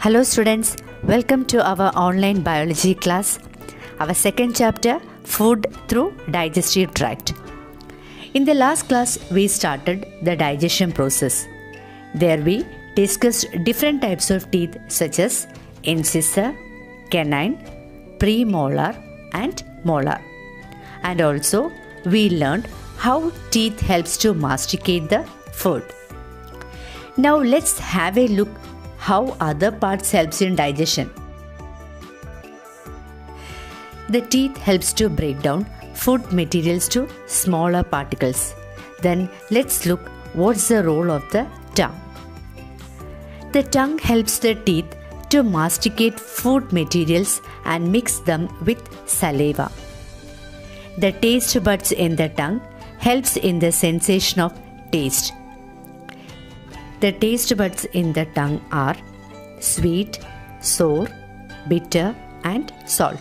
Hello students, welcome to our online biology class. Our second chapter, food through digestive tract. In the last class, we started the digestion process. There we discussed different types of teeth such as incisor, canine, premolar and molar. And also we learned how teeth helps to masticate the food. Now let's have a look how other parts helps in digestion. The teeth helps to break down food materials to smaller particles. Then let's look what's the role of the tongue. The tongue helps the teeth to masticate food materials and mix them with saliva. The taste buds in the tongue helps in the sensation of taste. The taste buds in the tongue are sweet, sour, bitter and salt.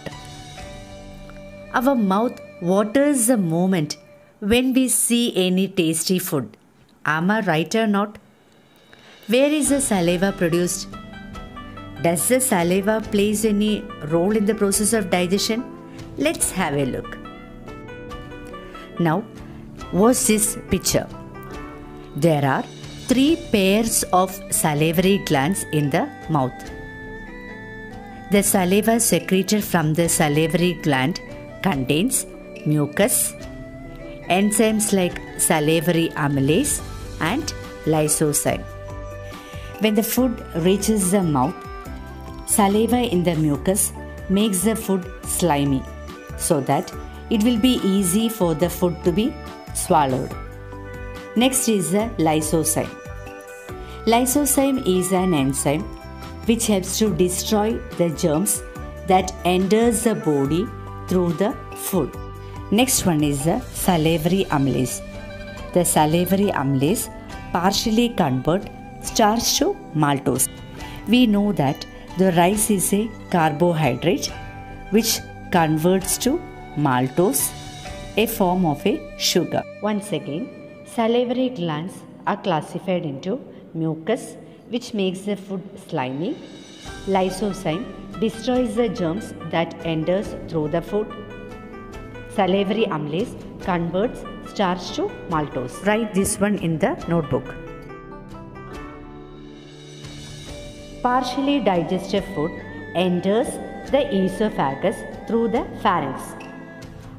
Our mouth waters the moment when we see any tasty food. Am I right or not? Where is the saliva produced? Does the saliva plays any role in the process of digestion? Let's have a look. Now, what's this picture? There are 3 pairs of salivary glands in the mouth. The saliva secreted from the salivary gland contains mucus, enzymes like salivary amylase and lysozyme. When the food reaches the mouth, saliva in the mucus makes the food slimy so that it will be easy for the food to be swallowed. Next is the lysozyme. Lysozyme is an enzyme which helps to destroy the germs that enters the body through the food. Next one is the salivary amylase. The salivary amylase partially converts starch to maltose. We know that the rice is a carbohydrate which converts to maltose, a form of a sugar. Once again, salivary glands are classified into mucus, which makes the food slimy. Lysozyme destroys the germs that enters through the food. Salivary amylase converts starch to maltose. Write this one in the notebook. Partially digested food enters the esophagus through the pharynx.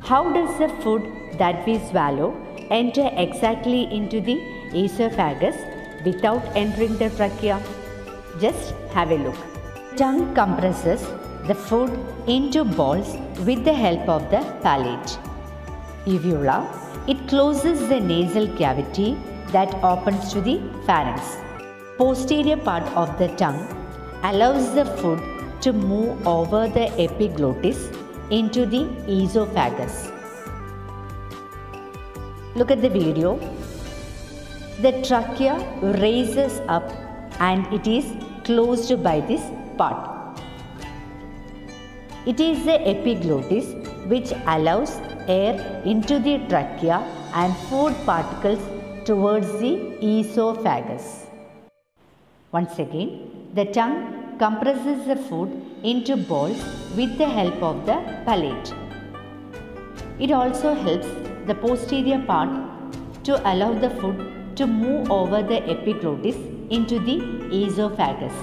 How does the food that we swallow enter exactly into the esophagus without entering the trachea? Just have a look. Tongue compresses the food into balls with the help of the palate. Uvula, it closes the nasal cavity that opens to the pharynx. Posterior part of the tongue allows the food to move over the epiglottis into the esophagus. Look at the video. The trachea raises up and it is closed by this part. It is the epiglottis which allows air into the trachea and food particles towards the esophagus. Once again, the tongue compresses the food into balls with the help of the palate. It also helps the posterior part to allow the food to move over the epiglottis into the esophagus.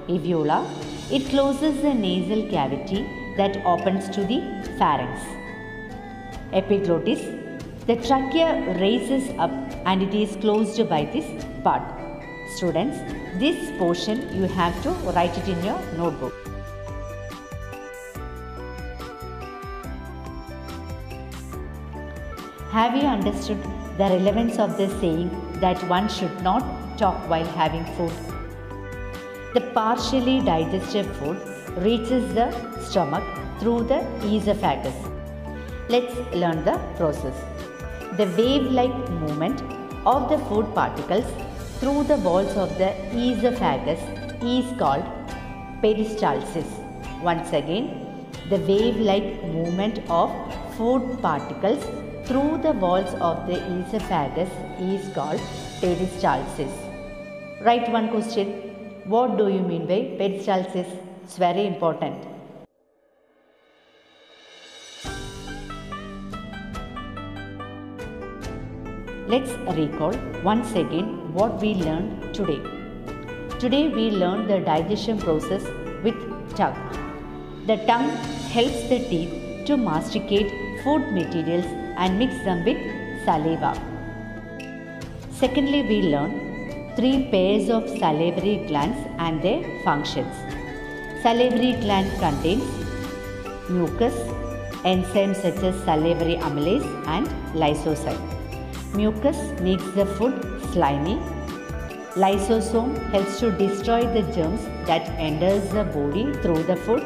Uvula, it closes the nasal cavity that opens to the pharynx. Epiglottis, the trachea raises up and it is closed by this part. Students, this portion you have to write it in your notebook. Have you understood the relevance of the saying that one should not talk while having food? The partially digested food reaches the stomach through the esophagus. Let's learn the process. The wave-like movement of the food particles through the walls of the esophagus is called peristalsis. Once again, the wave-like movement of food particles through the walls of the esophagus is called peristalsis. Write one question. What do you mean by peristalsis? It's very important. Let's recall once again what we learned today. Today we learned the digestion process with tongue. The tongue helps the teeth to masticate food materials and mix them with saliva. Secondly, we learned 3 pairs of salivary glands and their functions. Salivary gland contains mucus, enzymes such as salivary amylase and lysozyme. Mucus makes the food slimy. Lysosome helps to destroy the germs that enters the body through the food.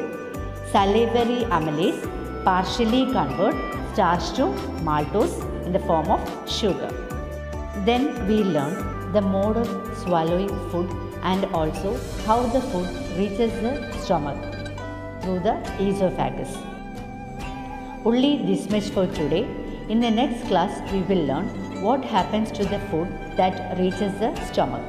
Salivary amylase partially convert starch to maltose in the form of sugar. Then we learn the mode of swallowing food and also how the food reaches the stomach through the esophagus. Only this much for today. In the next class, we will learn what happens to the food that reaches the stomach.